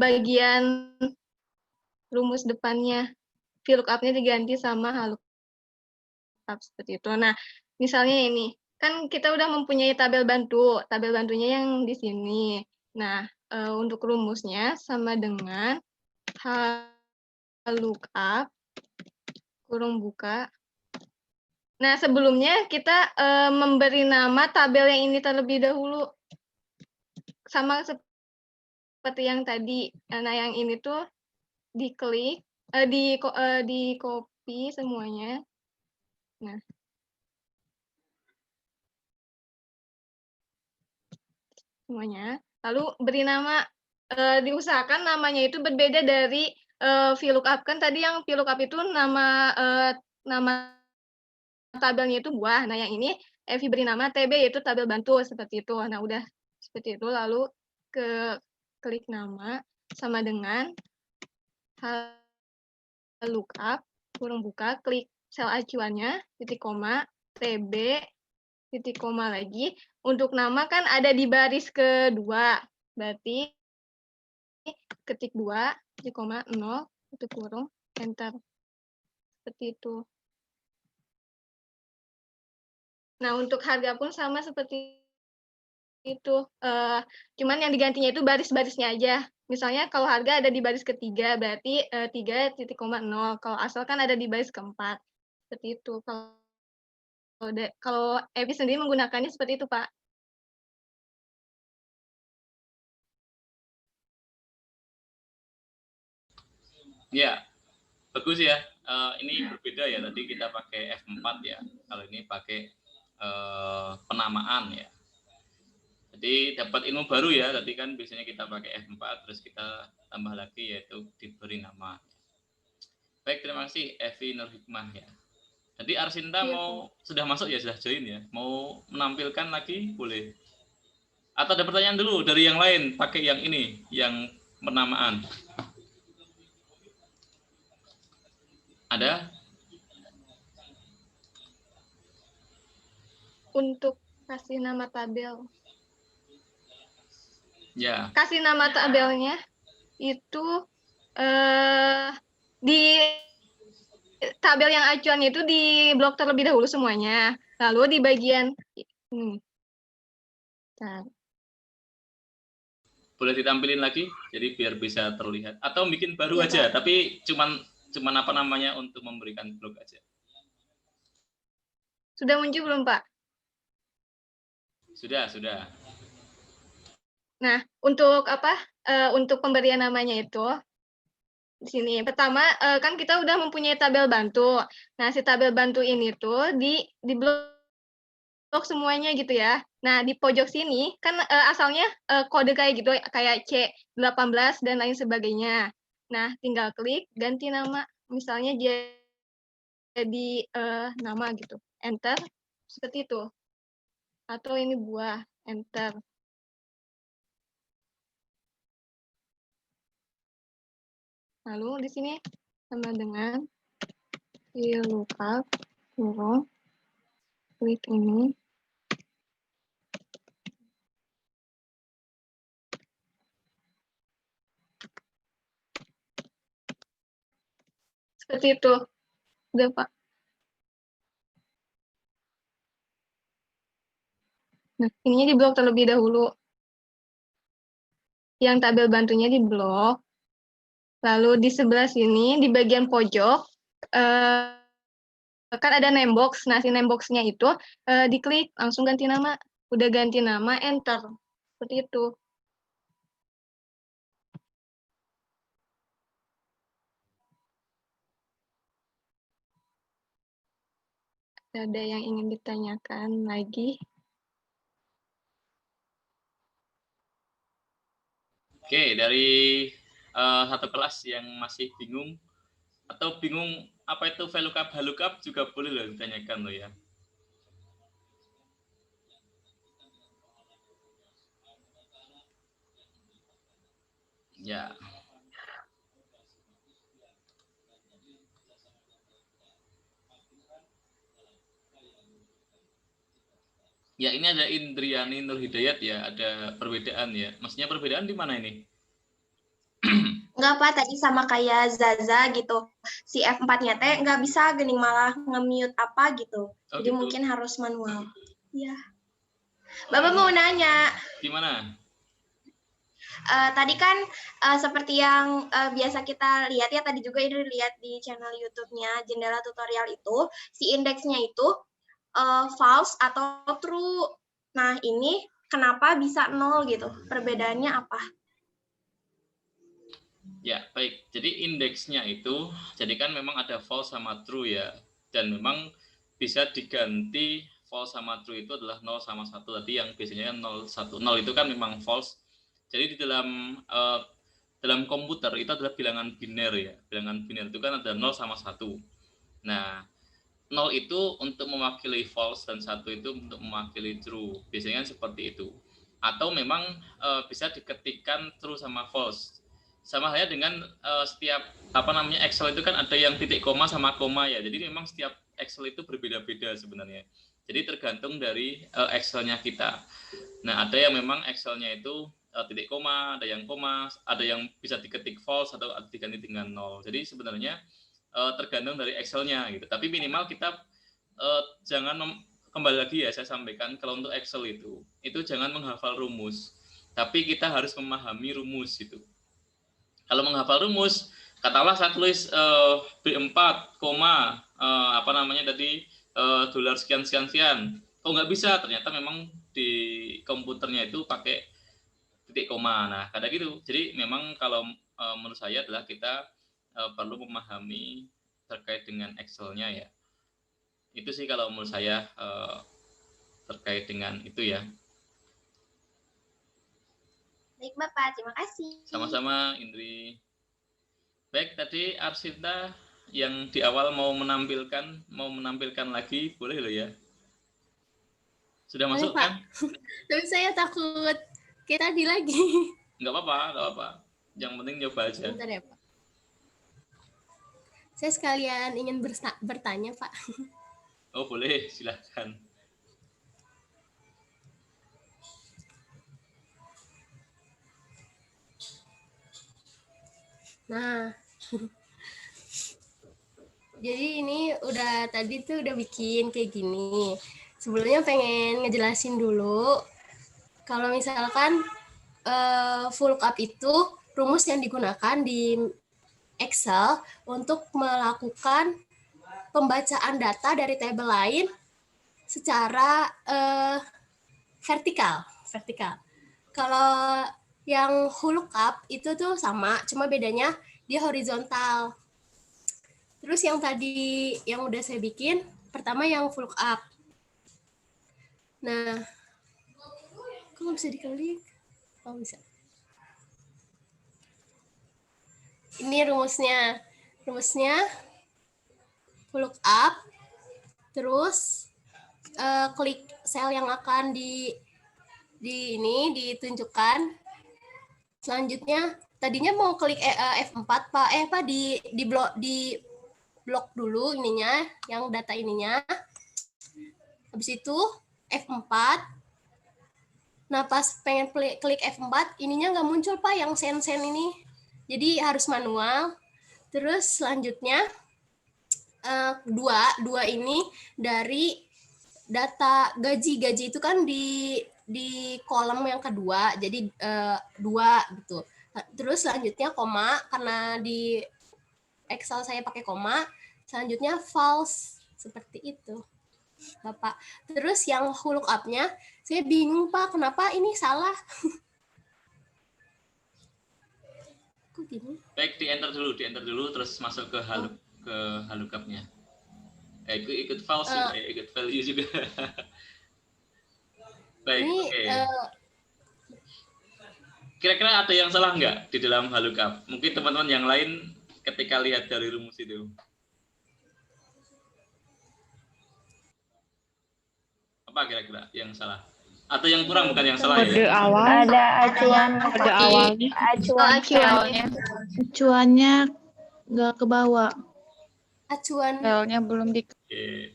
bagian rumus depannya. VLOOKUP-nya diganti sama HLOOKUP seperti itu. Nah, misalnya ini, kan kita udah mempunyai tabel bantu. Tabel bantunya yang di sini. Nah, untuk rumusnya sama dengan HLOOKUP kurung buka. Nah, sebelumnya kita memberi nama tabel yang ini terlebih dahulu. Sama seperti yang tadi. Nah, yang ini tuh diklik, di copy semuanya. Nah, semuanya. Lalu beri nama, diusahakan namanya itu berbeda dari VLOOKUP. Kan tadi yang VLOOKUP itu nama tabelnya itu buah. Nah, yang ini Evi beri nama TB yaitu tabel bantu seperti itu. Nah, udah seperti itu. Lalu klik nama sama dengan HLOOKUP kurung buka, klik sel acuannya, titik koma, TB, titik koma lagi. Untuk nama kan ada di baris kedua. Berarti ketik 2, titik koma, 0, itu kurung, enter. Seperti itu. Nah, untuk harga pun sama seperti itu. Cuman yang digantinya itu baris-barisnya aja. Misalnya kalau harga ada di baris ketiga, berarti 3,0. Kalau asal kan ada di baris keempat. Seperti itu. Kalau Evi sendiri menggunakannya seperti itu, Pak. Ya, bagus ya. Ini berbeda ya. Tadi kita pakai F4 ya. Kalau ini pakai penamaan ya. Jadi dapat ilmu baru ya. Tadi kan biasanya kita pakai F4 terus kita tambah lagi yaitu diberi nama. Baik, terima kasih Evi Nur Hikmah ya. Jadi Arsinta mau sudah masuk ya, sudah join ya. Mau menampilkan lagi boleh. Atau ada pertanyaan dulu dari yang lain pakai yang ini, yang penamaan. Ada? Untuk kasih nama tabel. Ya. Kasih nama tabelnya itu di tabel yang acuannya itu di blok terlebih dahulu semuanya. Lalu di bagian ini. Boleh ditampilin lagi, jadi biar bisa terlihat. Atau bikin baru ya, aja, Pak. Tapi cuman apa namanya untuk memberikan blok aja. Sudah muncul belum, Pak? Sudah. Nah, untuk untuk pemberian namanya itu di sini. Pertama, kan kita udah mempunyai tabel bantu. Nah, si tabel bantu ini tuh di blok semuanya gitu ya. Nah, di pojok sini kan asalnya kode kayak gitu, kayak C18 dan lain sebagainya. Nah, tinggal klik ganti nama. Misalnya jadi nama gitu. Enter. Seperti itu. Atau ini buah. Enter. Lalu di sini sama dengan VLOOKUP kurung klik ini. Seperti itu. Udah, Pak. Nah, ininya di blok terlebih dahulu. Yang tabel bantunya di blok. Lalu di sebelah sini, di bagian pojok, kan ada name box. Nah, si name box-nya itu diklik, langsung ganti nama. Udah ganti nama, enter. Seperti itu. Ada yang ingin ditanyakan lagi? Oke, dari satu kelas yang masih bingung atau bingung apa itu VLOOKUP, HLOOKUP juga boleh loh ditanyakan loh ya. Ya. Ya, ini ada Indriani Nur Hidayat ya, ada perbedaan ya. Maksudnya perbedaan di mana ini? Enggak Pak, tadi sama kayak Zaza gitu. Si F4-nya teh nggak bisa gini malah nge-mute apa gitu. Oh, Jadi gitu. mungkin harus manual. Iya. Bapak mau nanya. Gimana? Tadi kan seperti yang biasa kita lihat ya, tadi juga ini lihat di channel YouTube-nya Jendela Tutorial itu, si indeksnya itu false atau true. Nah, ini kenapa bisa 0 gitu? Perbedaannya apa? Ya, baik. Jadi indeksnya itu, jadi kan memang ada false sama true ya. Dan memang bisa diganti false sama true itu adalah 0 sama 1. Tadi yang biasanya 0, 1. 0 itu kan memang false. Jadi di dalam komputer itu adalah bilangan biner ya. Bilangan biner itu kan ada 0 sama 1. Nah, 0 itu untuk mewakili false dan 1 itu untuk mewakili true. Biasanya seperti itu. Atau memang bisa diketikkan true sama false. Sama halnya dengan setiap Excel itu kan ada yang titik koma sama koma ya. Jadi memang setiap Excel itu berbeda-beda sebenarnya. Jadi tergantung dari Excelnya kita. Nah, ada yang memang Excelnya itu titik koma, ada yang koma, ada yang bisa diketik false atau diganti dengan 0. Jadi sebenarnya tergantung dari Excelnya gitu. Tapi minimal kita jangan kembali lagi ya saya sampaikan, kalau untuk Excel itu jangan menghafal rumus, tapi kita harus memahami rumus itu. Kalau menghafal rumus, katakanlah saya tulis B4, tadi dolar sekian sekian sekian. Oh nggak bisa, ternyata memang di komputernya itu pakai titik koma. Nah, kadang gitu. Jadi memang kalau menurut saya adalah kita perlu memahami terkait dengan Excel-nya ya. Itu sih kalau menurut saya terkait dengan itu ya. Baik Bapak, terima kasih. Sama-sama Indri. Baik, tadi Arsinta yang di awal mau menampilkan lagi, boleh loh ya. Sudah masuk kan? Tapi saya takut kayak tadi lagi. Enggak apa-apa. Yang penting nyoba aja. Bentar ya, Pak. Saya sekalian ingin bertanya, Pak. Oh, boleh, silakan. Nah, jadi ini tadi tuh udah bikin kayak gini. Sebelumnya pengen ngejelasin dulu, kalau misalkan VLOOKUP itu rumus yang digunakan di Excel untuk melakukan pembacaan data dari tabel lain secara vertikal. Kalau yang VLOOKUP itu tuh sama, cuma bedanya dia horizontal. Terus yang tadi yang udah saya bikin, pertama yang VLOOKUP. Nah, kok nggak bisa diklik? Oh, bisa. Ini rumusnya. VLOOKUP, terus klik sel yang akan ditunjukkan. Selanjutnya tadinya mau klik F4 Pak, di blok dulu ininya, yang data ininya. Habis itu F4. Nah, pas pengen klik F4, ininya nggak muncul Pak yang sen ini. Jadi harus manual. Terus selanjutnya dua ini dari data gaji itu kan di kolom yang kedua, jadi 2 gitu. Terus selanjutnya koma, karena di Excel saya pakai koma. Selanjutnya false, seperti itu Bapak. Terus yang VLOOKUP-nya saya bingung Pak, kenapa ini salah? Kok gini? Baik, di enter dulu terus masuk ke VLOOKUP-nya. Ikut false ikut value juga. Baik, oke. Kira-kira ada yang salah nggak di dalam VLOOKUP? Mungkin teman-teman yang lain ketika lihat dari rumus itu. Apa kira-kira yang salah? Atau yang kurang, bukan yang salah ya? Kode awal. Ada acuan Kode awalnya. Acuannya nggak ke bawah. Acuan. Filenya belum di. Oke.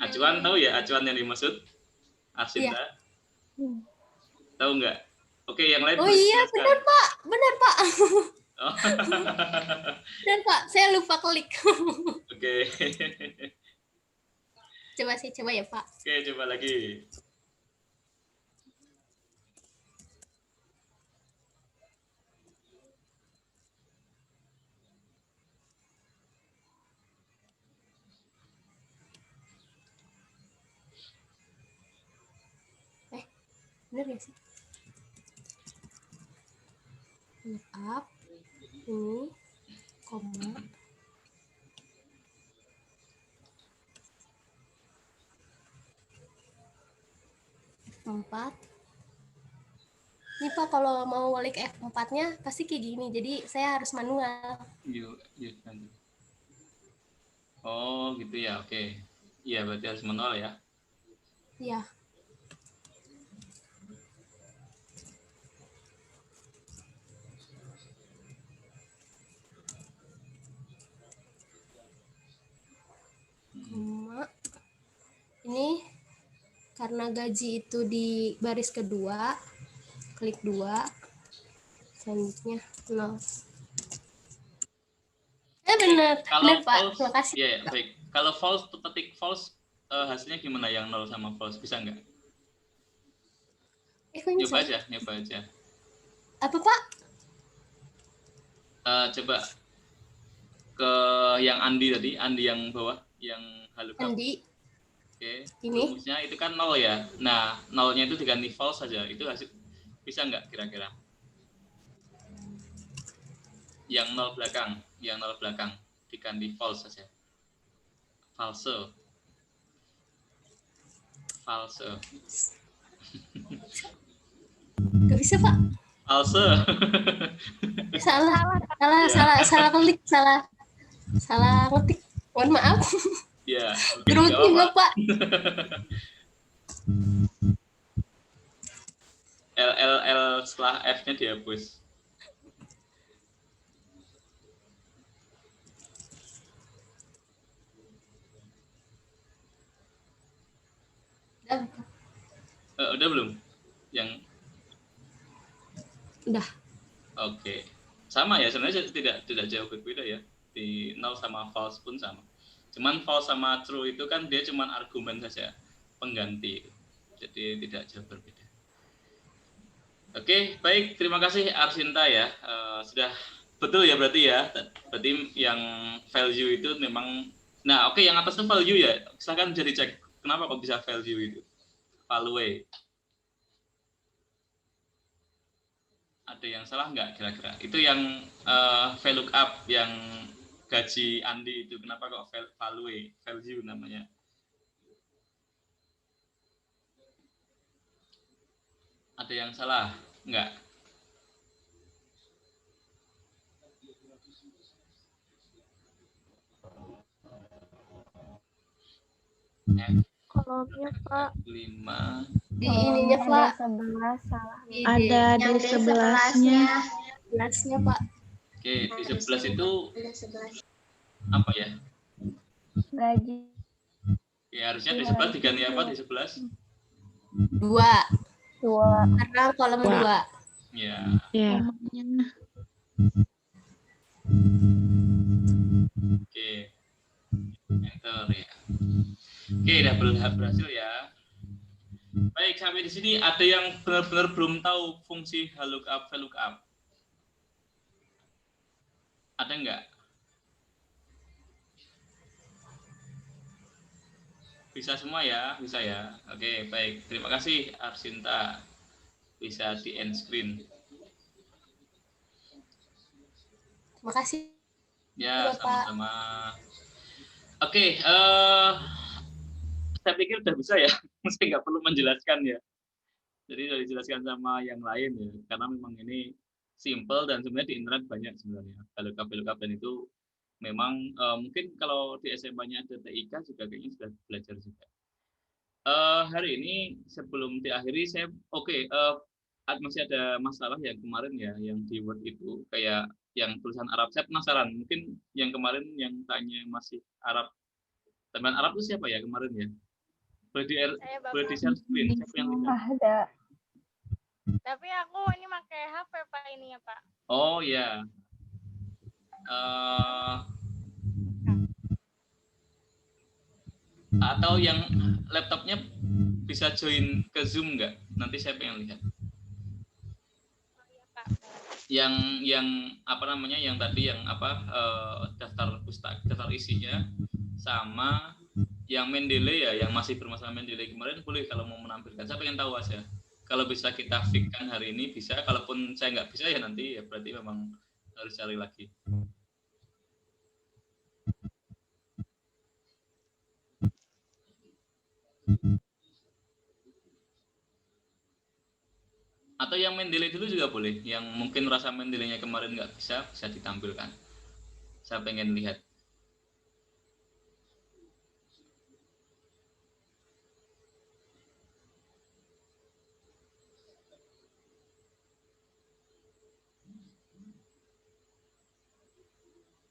Acuan tahu ya, acuan yang dimaksud? Arsinta? Iya. Tahu nggak? Oke, yang lain. Oh iya, benar Pak. Dan Pak, saya lupa klik. Oke. Coba ya Pak. Oke, coba lagi. Bener ya sih? Up, ini, koma. F4. Ini Pak, kalau mau walik F4-nya pasti kayak gini. Jadi saya harus manual. Yuk, nanti. Oh, gitu ya. Oke. Iya, berarti harus manual ya. Iya. Ini karena gaji itu di baris kedua, klik 2, selanjutnya 0. Benar, benar Pak. False, Terima kasih. ya, baik. Kalau false, ketik false, hasilnya gimana yang 0 sama false? Bisa nggak? Nyoba aja. Apa Pak? Coba ke yang Andi tadi, Andi yang bawah, yang halo. Andi. Oke. Ini. Rumusnya itu kan 0 ya. Nah, 0-nya itu diganti false saja. Itu hasil bisa nggak kira-kira? Yang 0 belakang diganti false saja. False. Gak bisa Pak. False. Salah klik, salah ngetik. Mohon maaf. Ya. Groot juga Pak. L setelah F-nya dihapus. Udah belum? Yang udah. Oke. Sama ya, sebenarnya tidak jauh berbeda ya. Di 0 sama false pun sama. Cuman false sama true itu kan dia cuman argumen saja, pengganti. Jadi tidak jauh berbeda. Oke, baik. Terima kasih Arsinta ya. Sudah betul ya berarti ya. Berarti yang value itu memang. Nah, oke, yang atas itu value ya. Silakan jadi cek. Kenapa kok bisa value itu? Value. Ada yang salah nggak kira-kira? Itu yang VLOOKUP yang gaji Andi itu kenapa kok value namanya? Ada yang salah nggak? Kolomnya Pak. 5. Di ininya Pak. salah. Di Ada di sebelasnya. Sebelasnya Pak. Oke, di 11 itu apa ya? Gaji. Ya harusnya di 11 diganti apa di 11? 2. Karena kolom 2. Ya. Ya. Oke. Enter ya. Oke, udah berhasil ya. Baik, sampai di sini ada yang benar-benar belum tahu fungsi lookup, VLOOKUP? Ada nggak? Bisa semua ya? Bisa ya? Oke, baik. Terima kasih Arsinta. Bisa di end screen. Terima kasih. Ya, sama-sama. Oke, saya pikir udah bisa ya. Mesti nggak perlu menjelaskan ya. Jadi sudah dijelaskan sama yang lain ya. Karena memang ini simple dan sebenarnya di internet banyak sebenarnya. VLOOKUP dan itu memang mungkin kalau di SMA-nya ada TIK juga kayaknya sudah belajar juga. Hari ini sebelum diakhiri saya masih ada masalah yang kemarin ya yang di Word itu kayak yang tulisan Arab. Saya penasaran, mungkin yang kemarin yang tanya masih Arab. Teman Arab itu siapa ya kemarin ya? Boleh di share screen, siapa yang lihat? Ada. Tapi aku ini pakai HP Pak ini ya Pak. Oh ya. Eh, atau yang laptopnya bisa join ke Zoom nggak? Nanti saya pengen lihat. Yang apa namanya? Yang tadi yang apa daftar isinya sama yang Mendeley ya, yang masih bermasalah Mendeley kemarin boleh kalau mau menampilkan. Saya pengen tahu aja. Kalau bisa kita fixkan hari ini bisa, kalaupun saya nggak bisa ya nanti ya berarti memang harus cari lagi. Atau yang Mendeley dulu juga boleh, yang mungkin rasa Mendeley-nya kemarin nggak bisa ditampilkan. Saya pengen lihat.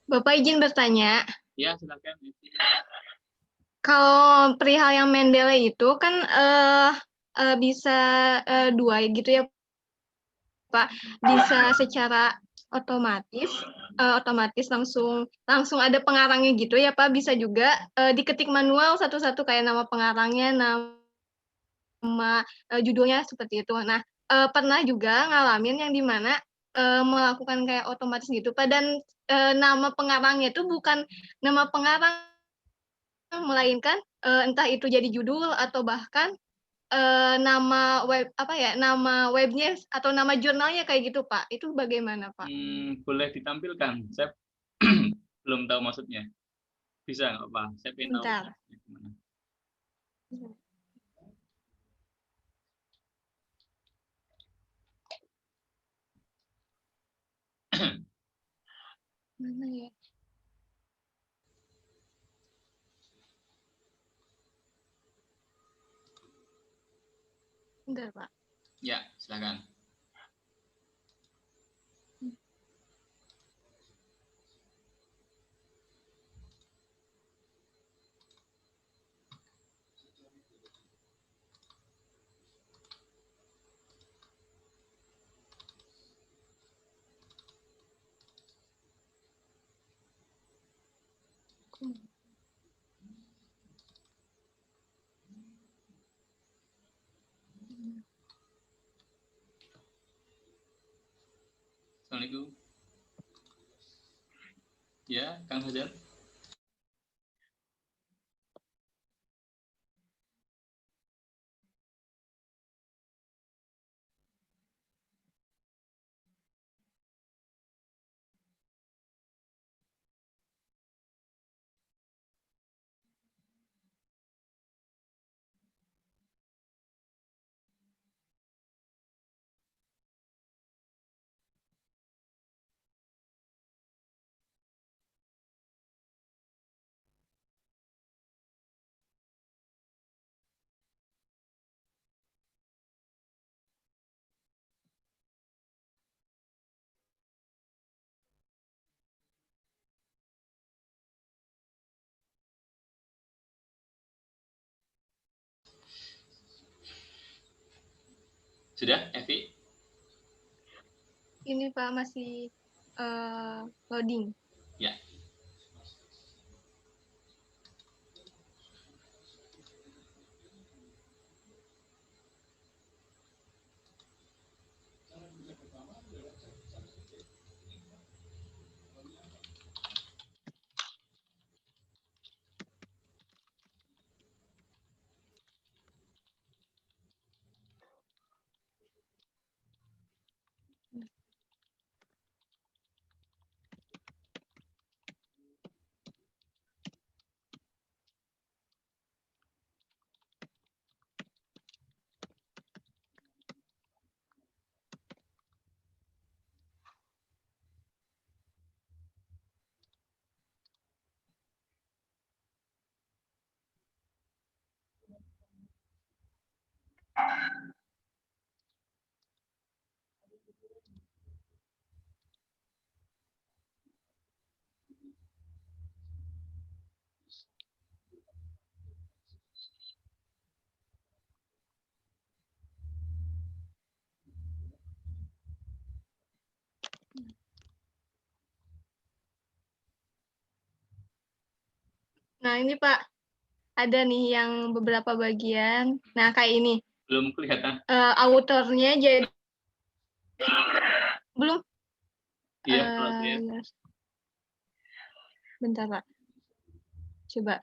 Bapak izin bertanya, Ya silakan. kalau perihal yang Mendeley itu kan bisa dua gitu ya Pak, bisa secara otomatis langsung ada pengarangnya gitu ya Pak, bisa juga diketik manual satu-satu kayak nama pengarangnya, nama judulnya seperti itu. Nah, pernah juga ngalamin yang di mana melakukan kayak otomatis gitu Pak, dan nama pengarangnya itu bukan nama pengarang, melainkan entah itu jadi judul atau bahkan nama web apa ya, nama webnya atau nama jurnalnya kayak gitu, Pak. Itu bagaimana, Pak? Boleh ditampilkan. Saya belum tahu maksudnya. Bisa nggak Pak? Saya pengen tahu. Bentar. Gimana. Mana ya? Bentar, Pak. Ya, silakan. Assalamualaikum. Ya, Kang Hajar. Sudah, Evi? Ini, Pak, masih loading. Ya. Nah, ini Pak, ada nih yang beberapa bagian. Nah, kayak ini. Belum kelihatan. Autornya jadi belum. Iya, kalau saya. Bentar Pak. Coba.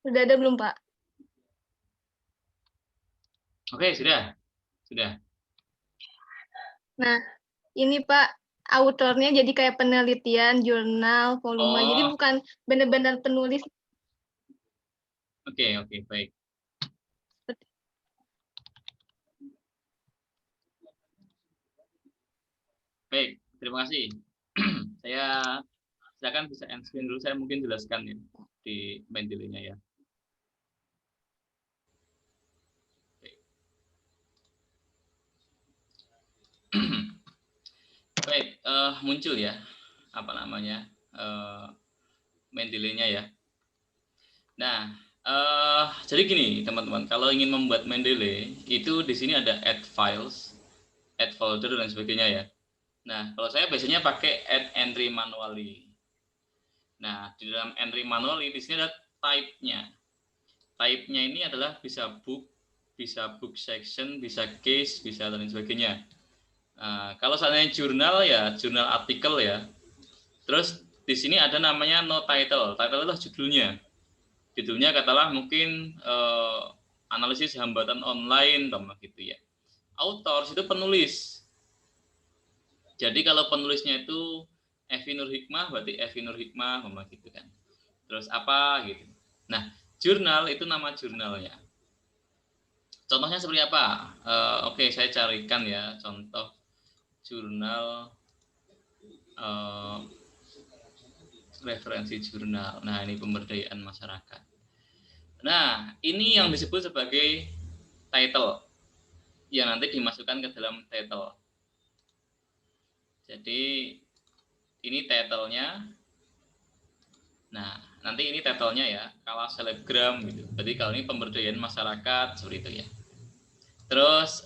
Sudah ada belum Pak? Oke, sudah. Sudah. Nah, ini Pak, autornya jadi kayak penelitian, jurnal, volume. Jadi Oh, bukan benar-benar penulis. oke, baik. Baik, terima kasih. Saya silakan bisa end screen dulu, saya mungkin jelaskan ya di Mendeley-nya ya. Baik, muncul ya apa namanya Mendeley-nya ya. Nah, jadi gini teman-teman, kalau ingin membuat Mendeley itu di sini ada add files, add folder dan sebagainya ya. Nah, kalau saya biasanya pakai add entry manually. Nah, di dalam entry manually di sini ada type-nya. Type-nya ini adalah bisa book section, bisa case, bisa dan sebagainya. Nah, kalau seandainya jurnal ya, jurnal artikel ya. Terus di sini ada namanya no title. Title adalah judulnya. Judulnya katakanlah mungkin analisis hambatan online gitu ya. Authors itu penulis. Jadi kalau penulisnya itu Evi Nur Hikmah, berarti Evi Nur Hikmah gitu kan. Terus apa gitu. Nah, jurnal itu nama jurnalnya. Contohnya seperti apa? Oke, saya carikan ya contoh jurnal referensi jurnal. Nah, ini pemberdayaan masyarakat. Nah, ini yang disebut sebagai title yang nanti dimasukkan ke dalam title. Jadi ini title-nya. Nah, nanti ini title-nya ya, Kala Selebgram gitu. Jadi kalau ini pemberdayaan masyarakat seperti itu ya. Terus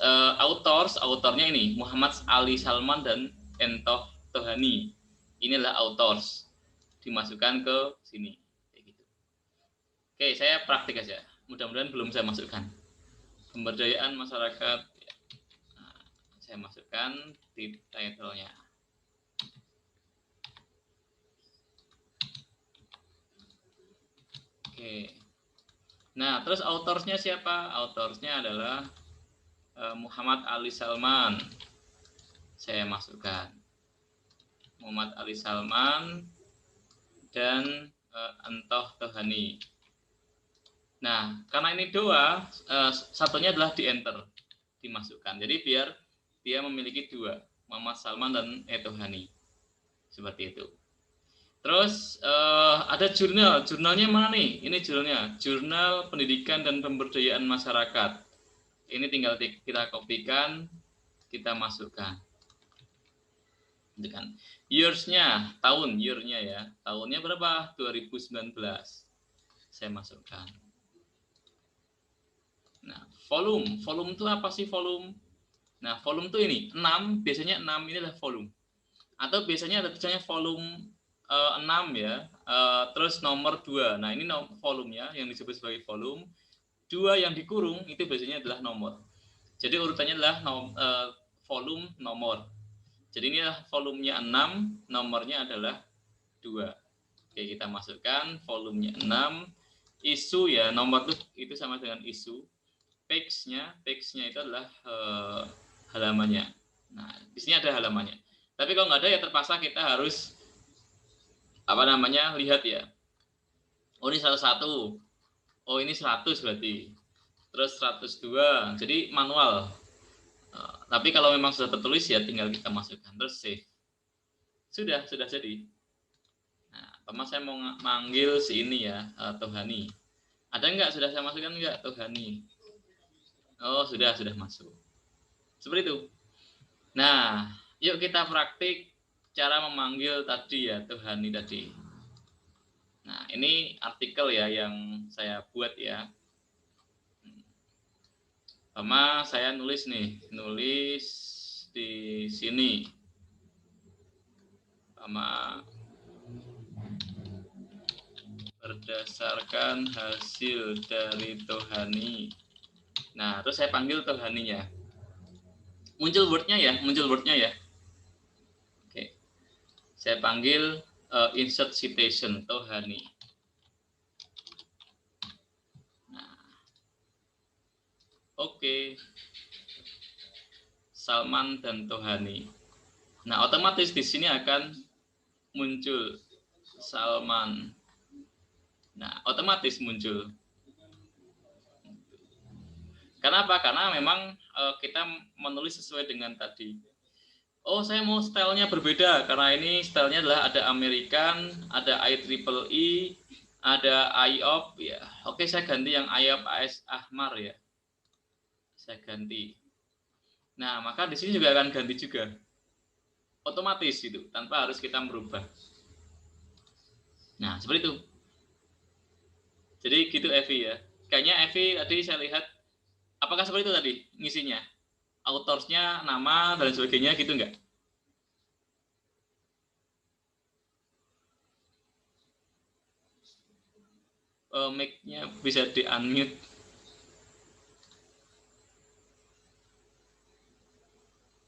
autornya ini Muhammad Ali Salman dan Entoh Tohani. Inilah authors. Dimasukkan ke sini. Kayak gitu. Oke, saya praktik aja. Mudah-mudahan belum saya masukkan. Pemberdayaan masyarakat. Nah, saya masukkan di title-nya. Oke. Nah, terus autorsnya siapa? Autorsnya adalah Muhammad Ali Salman. Saya masukkan Muhammad Ali Salman dan Entoh Tohani. Nah, karena ini dua, satunya adalah di enter, dimasukkan. Jadi biar dia memiliki dua, Muhammad Salman dan Tohani. Seperti itu. Terus ada jurnal. Jurnalnya mana nih? Ini jurnalnya, Jurnal Pendidikan dan Pemberdayaan Masyarakat. Ini tinggal kita kopikan, kita masukkan. Kan. Years-nya, tahun, year-nya ya. Tahunnya berapa? 2019. Saya masukkan. Nah, volume. Volume itu apa sih volume? Nah, volume itu ini, 6, biasanya 6 ini adalah volume. Atau biasanya ada tulisannya volume 6 ya. Terus nomor 2. Nah, ini volumenya yang disebut sebagai volume. 2 yang dikurung itu biasanya adalah nomor. Jadi urutannya adalah volume nomor. Jadi ini adalah volumenya 6, nomornya adalah 2. Oke, kita masukkan volumenya 6. Isu ya, nomor itu sama dengan isu. Page-nya itu adalah halamannya. Nah, di sini ada halamannya. Tapi kalau nggak ada ya terpaksa kita harus lihat ya. Oh, ini 101. Oh, ini 100 berarti. Terus 102. Jadi manual. Tapi kalau memang sudah tertulis ya tinggal kita masukkan. Terus save. Sudah jadi. Nah, saya mau manggil si ini ya, Tohani. Ada nggak? Sudah saya masukkan nggak Tohani? Oh, sudah masuk. Seperti itu. Nah, yuk kita praktik cara memanggil tadi ya, Tohani tadi. Nah, ini artikel ya yang saya buat ya. Sama saya nulis nih, nulis di sini. Sama berdasarkan hasil dari Tohani. Nah, terus saya panggil Tohaninya. Muncul word-nya ya, Oke. Saya panggil insert citation Tohani. Nah, oke. Salman dan Tohani. Nah, otomatis di sini akan muncul Salman. Nah, otomatis muncul. Kenapa? Karena memang kita menulis sesuai dengan tadi. Oh, saya mau stylenya berbeda karena ini stylenya adalah ada American, ada IEEE, ada IOP ya. Oke, saya ganti yang IOP AS Ahmar ya. Saya ganti. Nah, maka di sini juga akan ganti juga. Otomatis itu, tanpa harus kita merubah. Nah, seperti itu. Jadi gitu Evi ya. Kayaknya Evi tadi saya lihat, apakah seperti itu tadi ngisinya? Autorsnya, nama, dan sebagainya gitu enggak? Mic-nya bisa di-unmute.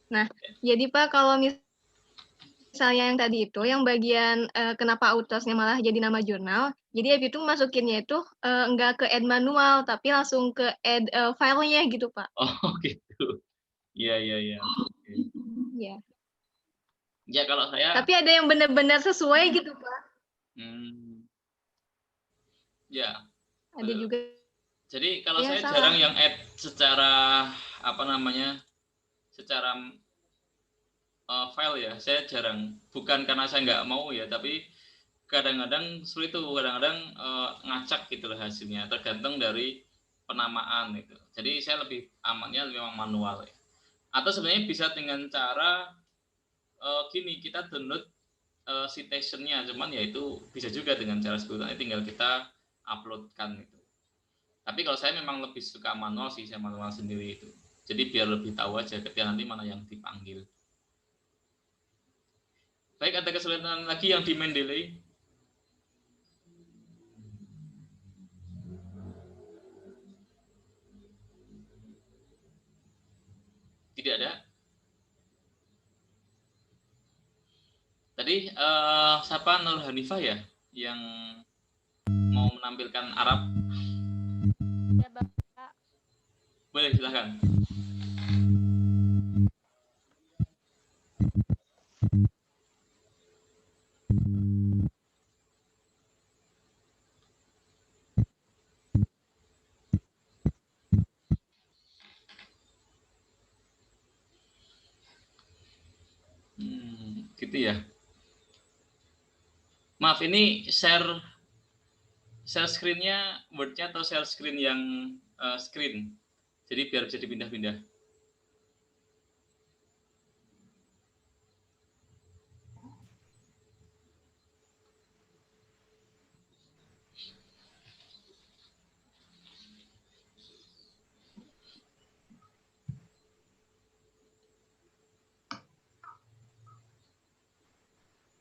Nah, jadi Pak, kalau misalnya yang tadi itu, yang bagian kenapa autorsnya malah jadi nama jurnal, jadi Evi itu masukinnya itu enggak ke add manual, tapi langsung ke add filenya gitu Pak. Oh gitu. Iya. Okay. Iya. Ya kalau saya. Tapi ada yang benar-benar sesuai gitu Pak. Ya. Ada juga. Jadi kalau ya, saya salah. jarang yang add secara secara file ya. Saya jarang. Bukan karena saya nggak mau ya, tapi kadang-kadang sulit tuh, kadang-kadang ngacak gitu lah hasilnya. Tergantung dari penamaan itu. Jadi saya lebih amannya memang manual ya. Atau sebenarnya bisa dengan cara gini, kita download citation-nya, cuman ya itu bisa juga dengan cara sebutannya, tinggal kita uploadkan itu. Tapi kalau saya memang lebih suka manual sih, saya manual sendiri itu. Jadi biar lebih tahu aja ketika nanti mana yang dipanggil. Baik, ada kesulitan lagi yang di Mendeley? Tidak ada. Tadi siapa Nur Hanifah ya yang mau menampilkan Arab? Ya, Bapak. Boleh, silakan. Gitu ya. Maaf, ini share screen-nya Word-nya atau share screen yang screen. Jadi biar bisa dipindah-pindah.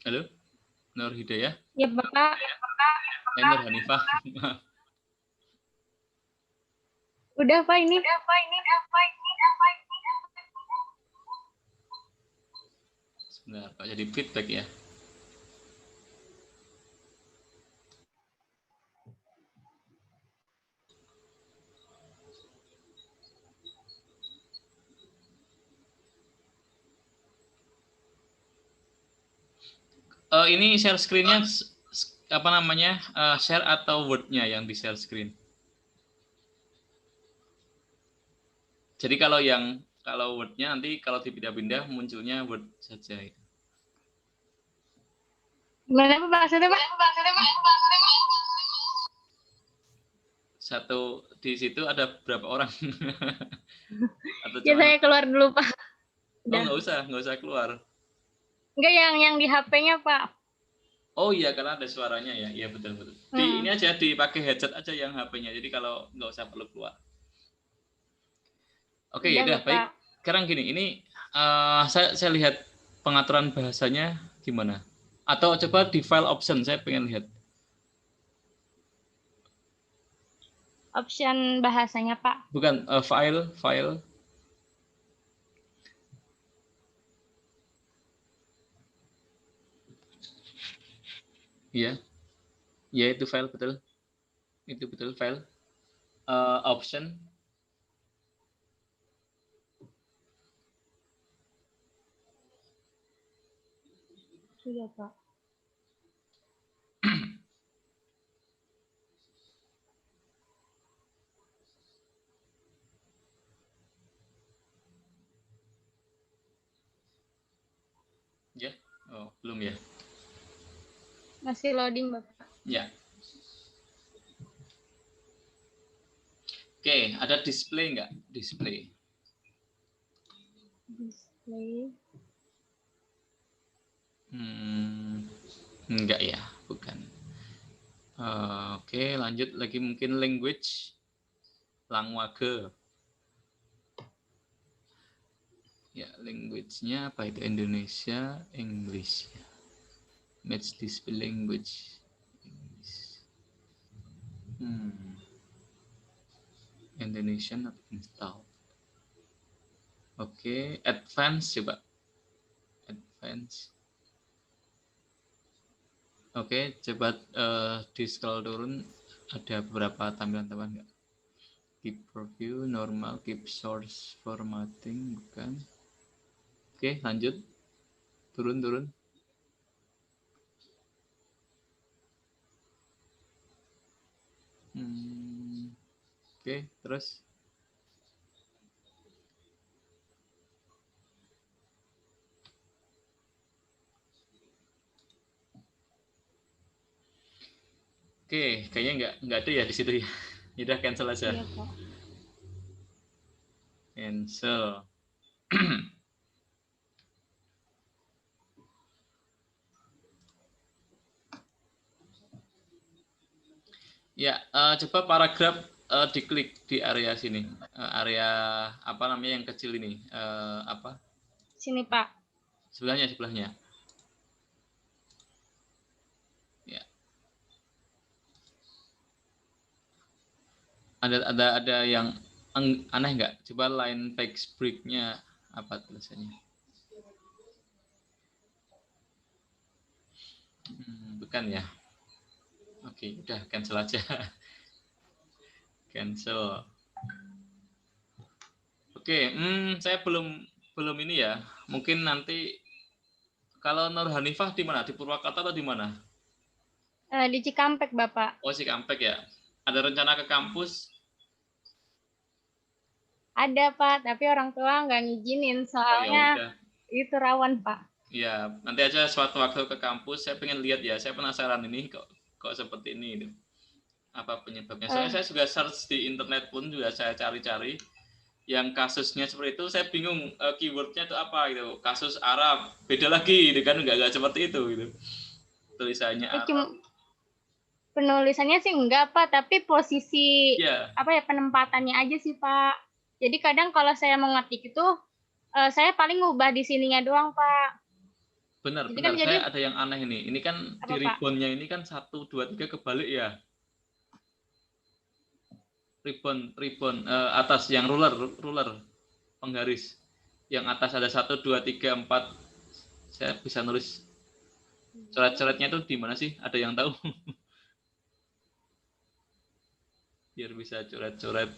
Halo, Nur Hidayah. Ya, Bapak. Nur Hanifah. Udah, Pak, ini. Sebentar, Pak, jadi feedback ya. Ini share screen-nya apa namanya? Share atau Word-nya yang di share screen? Jadi kalau Word-nya nanti kalau dipindah-pindah munculnya Word saja. Gimana Pak maksudnya, Pak? Satu di situ ada berapa orang? Atau Ya, cuman... saya keluar dulu, Pak. Oh, nggak usah keluar. Enggak, yang di HP-nya, Pak. Oh iya, karena ada suaranya ya. Iya, betul. Ini aja dipakai headset aja yang HP-nya. Jadi kalau nggak usah perlu keluar. Oke, ya udah baik. Sekarang gini, ini saya lihat pengaturan bahasanya gimana? Atau coba di file option, saya pengen lihat. Option bahasanya, Pak. Bukan, file. Iya, ya itu file, betul. Itu betul, file. Option. Iya, Pak. Ya, oh belum ya. Masih loading, Bapak. Ya. Oke, ada display nggak? Display. Display. Enggak ya, bukan. Oke, lanjut lagi mungkin language. Language. Ya, language-nya apa itu? Indonesia, English. Match display language. English. Indonesian atau install. Oke, advance coba. Advance. Oke, coba di scroll turun, ada beberapa tampilan-tampilan nggak? Keep preview, normal, keep source formatting, bukan. Oke, lanjut. Turun. Oke, terus. Oke, kayaknya nggak ada ya di situ ya. Udah cancel aja. Iya, Pak. Cancel. Ya, coba paragraf diklik di area sini, area apa namanya yang kecil ini, apa? Sini, Pak. Sebelahnya. Ya. Ada yang aneh nggak? Coba line text break-nya apa tulisannya? Bukan ya. Oke, udah cancel aja. Cancel. Oke, saya belum ini ya. Mungkin nanti kalau Nur Hanifah di mana? Di Purwakarta atau di mana? Di Cikampek, Bapak. Oh, Cikampek ya. Ada rencana ke kampus? Ada, Pak, tapi orang tua nggak ngizinin soalnya itu rawan, Pak. Ya, nanti aja suatu waktu ke kampus, saya pengen lihat ya. Saya penasaran ini kok seperti ini. Apa penyebabnya? Soalnya saya juga search di internet pun juga saya cari-cari. Yang kasusnya seperti itu, saya bingung keywordnya itu apa gitu. Kasus Arab, beda lagi, gitu kan? Nggak seperti itu gitu. Tulisannya Arab. Penulisannya sih enggak, Pak, tapi posisi Ya. penempatannya aja sih, Pak. Jadi kadang kalau saya mengetik itu saya paling ngubah di sininya doang, Pak. Benar. Kan Saya ada yang aneh ini. Ini kan apa, di ribbonnya ini kan 1, 2, 3 kebalik ya. Ribbon atas yang ruler penggaris. Yang atas ada 1, 2, 3, 4. Saya bisa nulis coret-coretnya itu di mana sih? Ada yang tahu? Biar bisa coret-coret.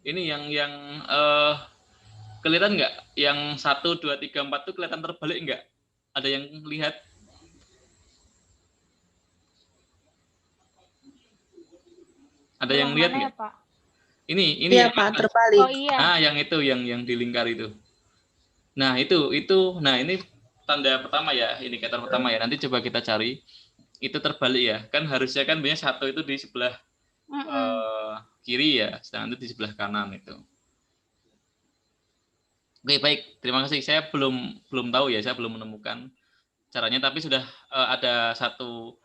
Ini yang kelihatan nggak? Yang 1, 2, 3, 4 tuh kelihatan terbalik nggak? Ada yang lihat? Ada yang lihat nggak? Ini Iya, yang Pak, atas. terbalik. Oh iya. Nah, yang itu yang di lingkar itu. Nah, itu. Nah, ini tanda pertama ya, indikator pertama ya. Nanti coba kita cari. Itu terbalik ya. Kan harusnya kan biasanya 1 itu di sebelah kiri ya, sedangkan itu di sebelah kanan itu. Oke, baik. Terima kasih. Saya belum tahu ya, saya belum menemukan caranya, tapi sudah ada satu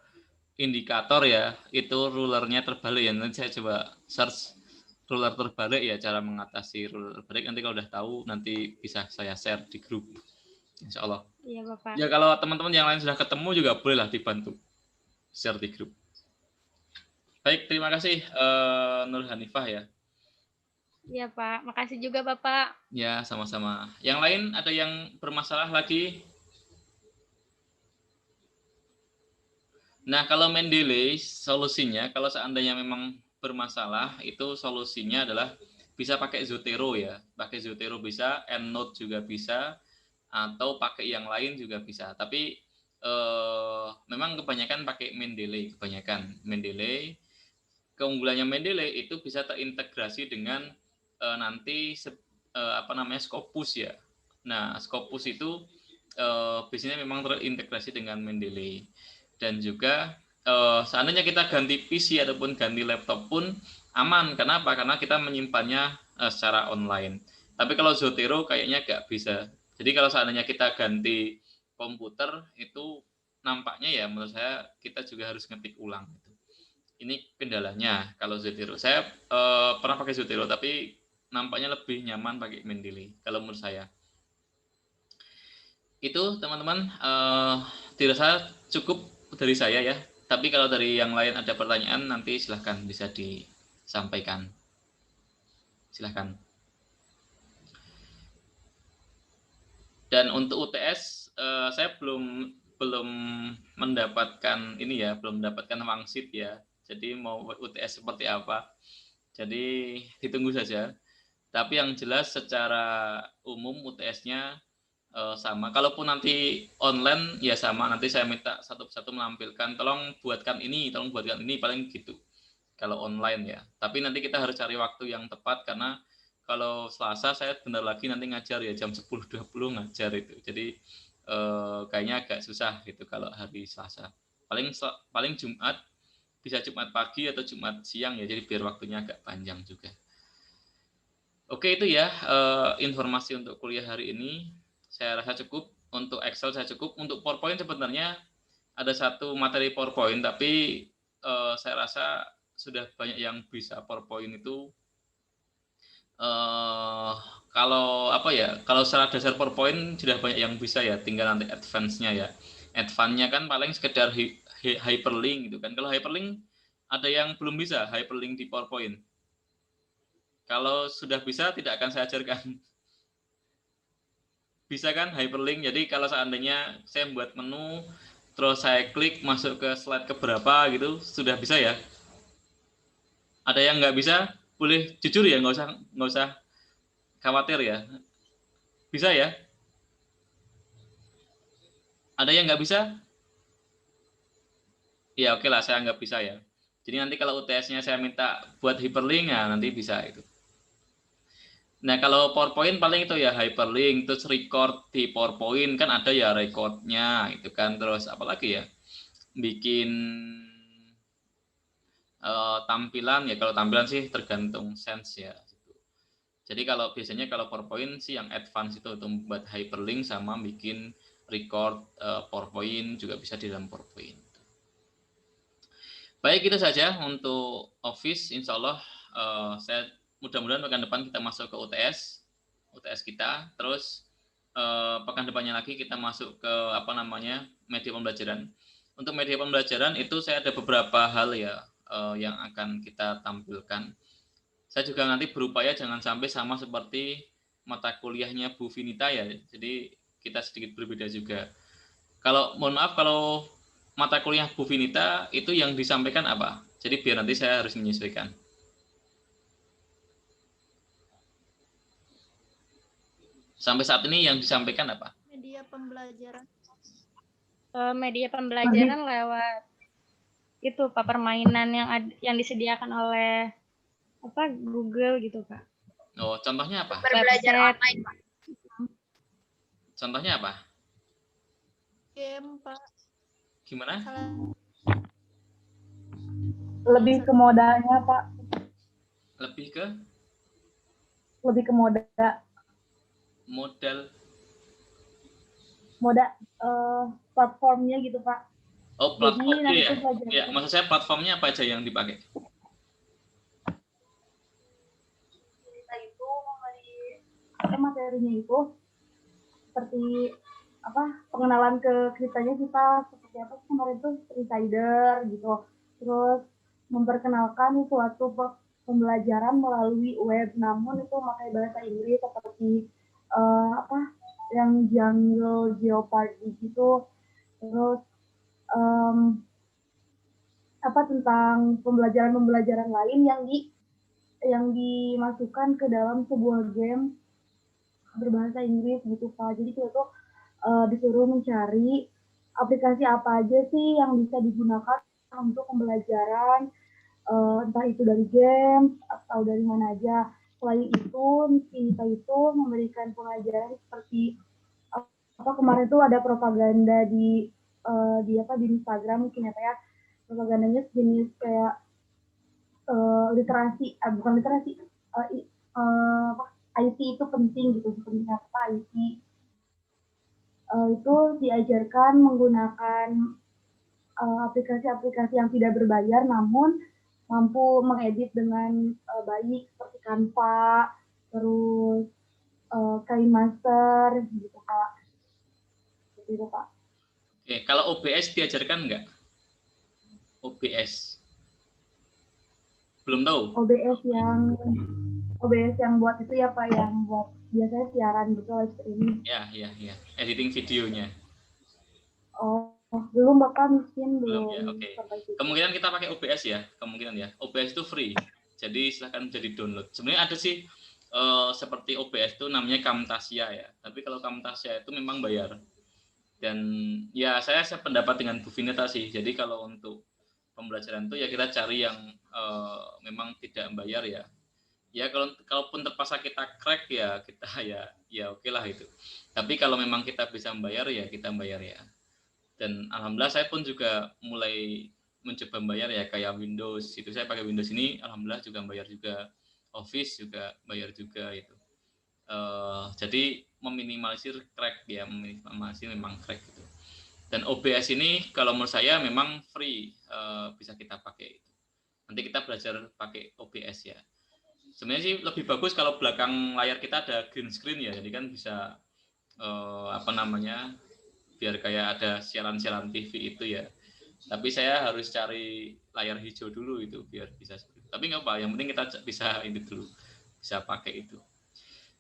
indikator ya, itu rulernya terbalik ya. Nanti saya coba search ruler terbalik ya, cara mengatasi ruler terbalik. Nanti kalau udah tahu nanti bisa saya share di grup. Insya Allah. Iya Bapak. Ya kalau teman-teman yang lain sudah ketemu juga bolehlah dibantu share di grup. Baik, terima kasih Nur Hanifah ya. Iya Pak, makasih juga Bapak. Ya, sama-sama. Yang lain ada yang bermasalah lagi? Nah, kalau Mendeley solusinya, kalau seandainya memang bermasalah, itu solusinya adalah bisa pakai Zotero ya. Pakai Zotero bisa, EndNote juga bisa, atau pakai yang lain juga bisa. Tapi memang kebanyakan pakai Mendeley, kebanyakan Mendeley. Keunggulannya Mendeley itu bisa terintegrasi dengan nanti Scopus ya. Nah, Scopus itu biasanya memang terintegrasi dengan Mendeley. Dan juga seandainya kita ganti PC ataupun ganti laptop pun aman. Kenapa? Karena kita menyimpannya secara online. Tapi kalau Zotero kayaknya nggak bisa. Jadi kalau seandainya kita ganti komputer itu nampaknya ya menurut saya kita juga harus ngetik ulang. Ini kendalanya kalau Zotero. Saya pernah pakai Zotero tapi nampaknya lebih nyaman pakai Mendeley kalau menurut saya. Itu teman-teman dirasa cukup dari saya ya. Tapi kalau dari yang lain ada pertanyaan nanti silahkan bisa disampaikan. Silahkan. Dan untuk UTS saya belum mendapatkan ini ya, belum mendapatkan wangsit ya. Jadi mau UTS seperti apa? Jadi ditunggu saja. Tapi yang jelas secara umum UTS-nya sama. Kalaupun nanti online ya sama. Nanti saya minta satu-satu menampilkan. Tolong buatkan ini, paling gitu. Kalau online ya. Tapi nanti kita harus cari waktu yang tepat karena kalau Selasa saya bentar lagi nanti ngajar ya jam 10.20 ngajar itu. Jadi kayaknya agak susah gitu kalau hari Selasa. Paling Jumat, bisa Jumat pagi atau Jumat siang ya. Jadi biar waktunya agak panjang juga. Oke, itu ya informasi untuk kuliah hari ini. Saya rasa cukup. Untuk Excel saya cukup. Untuk PowerPoint sebenarnya ada satu materi PowerPoint, tapi saya rasa sudah banyak yang bisa PowerPoint itu. Kalau secara dasar PowerPoint sudah banyak yang bisa ya, tinggal nanti advance-nya ya. Advance-nya kan paling sekedar hyperlink gitu kan. Kalau hyperlink ada yang belum bisa hyperlink di PowerPoint. Kalau sudah bisa tidak akan saya ajarkan. Bisa kan hyperlink. Jadi kalau seandainya saya membuat menu terus saya klik masuk ke slide keberapa gitu, sudah bisa ya. Ada yang nggak bisa, boleh jujur ya, nggak usah khawatir ya. Bisa ya? Ada yang nggak bisa? Ya oke lah, saya nggak bisa ya. Jadi nanti kalau UTS-nya saya minta buat hyperlink, ya nanti bisa itu. Nah kalau PowerPoint paling itu ya hyperlink, terus record di PowerPoint kan ada ya recordnya itu kan, terus apalagi ya bikin tampilan ya, kalau tampilan sih tergantung sense ya. Jadi kalau biasanya kalau PowerPoint sih yang advance itu untuk membuat hyperlink sama bikin record PowerPoint juga bisa di dalam PowerPoint. Baik, itu saja untuk Office. Insya Allah saya mudah-mudahan pekan depan kita masuk ke UTS kita. Terus pekan depannya lagi kita masuk ke media pembelajaran. Untuk media pembelajaran itu saya ada beberapa hal ya yang akan kita tampilkan. Saya juga nanti berupaya jangan sampai sama seperti mata kuliahnya Bu Vinita ya. Jadi kita sedikit berbeda juga. Mohon maaf kalau mata kuliah Bu Vinita itu yang disampaikan apa? Jadi biar nanti saya harus menyesuaikan. Sampai saat ini yang disampaikan apa? Media pembelajaran. Media pembelajaran lewat itu Pak, permainan yang disediakan oleh Google gitu Pak. Oh, contohnya apa? Berbelajar online, Pak. Contohnya apa? Game, Pak. Gimana? Lebih ke modalnya, Pak. Lebih ke modal. Modal. Platformnya gitu, Pak. Oh, Jadi platform nanti ya. tuh belajar Ya, maksud saya platformnya apa aja yang dipakai? kita itu materinya itu seperti apa pengenalan ke ceritanya kita seperti apa sih kemarin tuh insider gitu, terus memperkenalkan suatu pembelajaran melalui web namun itu memakai bahasa Inggris seperti apa yang Jungle Jeopardy gitu, terus apa tentang pembelajaran lain yang dimasukkan ke dalam sebuah game berbahasa Inggris gitu Pak. Jadi kita tuh disuruh mencari aplikasi apa aja sih yang bisa digunakan untuk pembelajaran, entah itu dari games atau dari mana aja. Selain itu, kita itu memberikan pengajaran seperti apa kemarin tuh ada propaganda di apa di Instagram mungkin apa ya, propagandanya sejenis kayak literasi, bukan literasi, IT itu penting gitu, seperti apa IT itu diajarkan menggunakan aplikasi-aplikasi yang tidak berbayar namun mampu mengedit dengan baik seperti Canva, terus KineMaster gitu Kak. Gitu Kak. Oke, kalau OBS diajarkan nggak? OBS. Belum tahu? OBS yang buat itu ya Pak, yang buat biasanya siaran gitu live streaming. Ya. Editing videonya. Oh, belum Bapak mungkin Belum belum. ya, oke. Kemungkinan kita pakai OBS ya, kemungkinan ya. OBS itu free, jadi silahkan jadi download. Sebenarnya ada sih seperti OBS itu namanya Camtasia ya. Tapi kalau Camtasia itu memang bayar. Dan ya saya sependapat dengan Bu Vineta sih. Jadi kalau untuk pembelajaran itu ya kita cari yang memang tidak bayar ya. Ya kalaupun terpaksa kita crack ya kita ya oke lah itu. Tapi kalau memang kita bisa membayar ya kita bayar ya. Dan alhamdulillah saya pun juga mulai mencoba bayar ya kayak Windows itu saya pakai Windows ini alhamdulillah juga bayar juga, Office juga bayar juga itu. Jadi meminimalisir crack ya, meminimalisir memang crack itu. Dan OBS ini kalau menurut saya memang free, bisa kita pakai itu. Nanti kita belajar pakai OBS ya. Sebenarnya sih lebih bagus kalau belakang layar kita ada green screen ya, jadi kan bisa apa namanya biar kayak ada siaran-siaran TV itu ya. Tapi saya harus cari layar hijau dulu itu biar bisa seperti itu. Tapi nggak apa, yang penting kita bisa ini dulu, bisa pakai itu.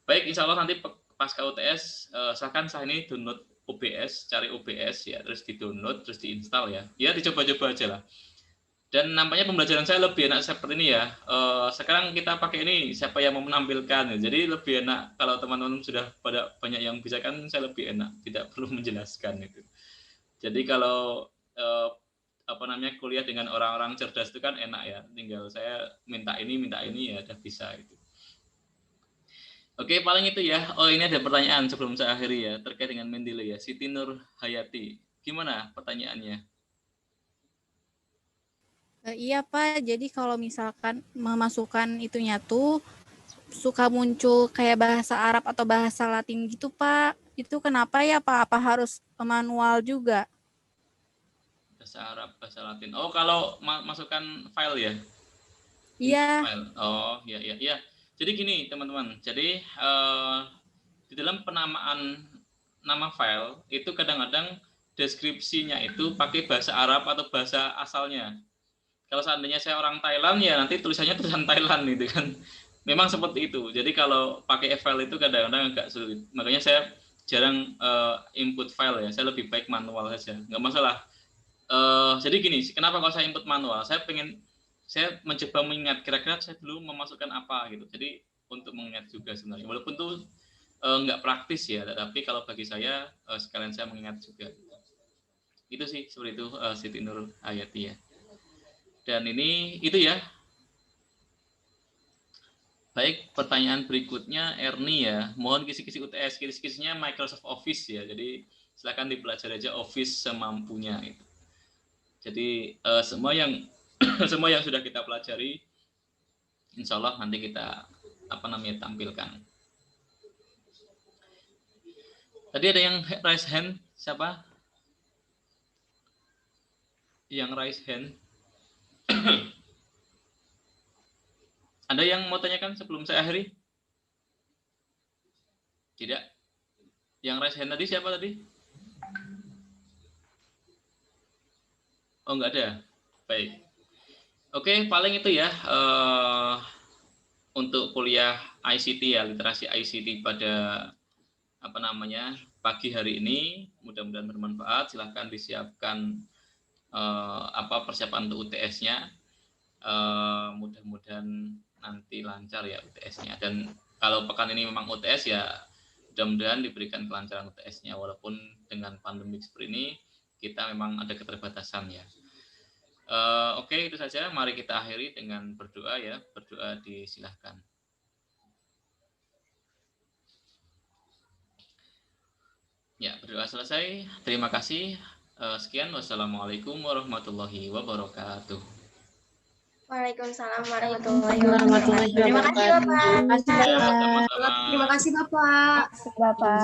Baik, insya Allah nanti pasca UTS silahkan saya ini download OBS, cari OBS ya, terus di-download, terus diinstal ya. Ya dicoba-coba aja lah. Dan nampaknya pembelajaran saya lebih enak seperti ini ya. Sekarang kita pakai ini, siapa yang mau menampilkan. Jadi lebih enak kalau teman-teman sudah pada banyak yang bisa kan, saya lebih enak, tidak perlu menjelaskan itu. Jadi kalau apa namanya kuliah dengan orang-orang cerdas itu kan enak ya. Tinggal saya minta ini ya udah bisa itu. Oke, paling itu ya. Oh, ini ada pertanyaan sebelum saya akhiri ya terkait dengan Mendele ya. Siti Nur Hayati. Gimana pertanyaannya? Iya Pak, jadi kalau misalkan memasukkan itunya tuh suka muncul kayak bahasa Arab atau bahasa Latin gitu Pak. Itu kenapa ya Pak? Apa harus manual juga? Bahasa Arab, bahasa Latin. Oh, kalau masukkan file ya? Iya. File. Oh, ya. Jadi gini teman-teman. Jadi di dalam penamaan nama file itu kadang-kadang deskripsinya itu pakai bahasa Arab atau bahasa asalnya. Kalau seandainya saya orang Thailand ya nanti tulisannya tulisan Thailand gitu kan. Memang seperti itu. Jadi kalau pakai file itu kadang-kadang agak sulit. Makanya saya jarang input file ya. Saya lebih baik manual saja. Nggak masalah. Jadi gini, kenapa kalau saya input manual? Saya mencoba mengingat kira-kira saya dulu memasukkan apa gitu. Jadi untuk mengingat juga sebenarnya. Walaupun itu nggak praktis ya, tapi kalau bagi saya sekalian saya mengingat juga. Itu sih seperti itu Siti Nur Hayati ya. Dan ini itu ya. Baik, pertanyaan berikutnya Erni ya. Mohon kisi-kisi UTS, kisi-kisinya Microsoft Office ya. Jadi silakan dipelajari aja Office semampunya itu. Jadi semua yang semua yang sudah kita pelajari insya Allah nanti kita tampilkan. Tadi ada yang raise hand, siapa? yang raise hand? Ada yang mau tanyakan sebelum saya akhiri? Tidak? Yang raise hand tadi siapa tadi? Oh, enggak ada. Baik. Oke, paling itu ya untuk kuliah ICT ya, literasi ICT pada pagi hari ini. Mudah-mudahan bermanfaat. Silahkan disiapkan persiapan untuk UTS-nya. Mudah-mudahan nanti lancar ya UTS-nya. Dan kalau pekan ini memang UTS ya, mudah-mudahan diberikan kelancaran UTS-nya. Walaupun dengan pandemi seperti ini kita memang ada keterbatasan ya. Oke, itu saja. Mari kita akhiri dengan berdoa ya. Berdoa disilahkan. Ya, berdoa selesai. Terima kasih. Sekian. Wassalamualaikum warahmatullahi wabarakatuh. Waalaikumsalam warahmatullahi wabarakatuh. Terima kasih Bapak. Sama-sama. Terima kasih Bapak. Bapak.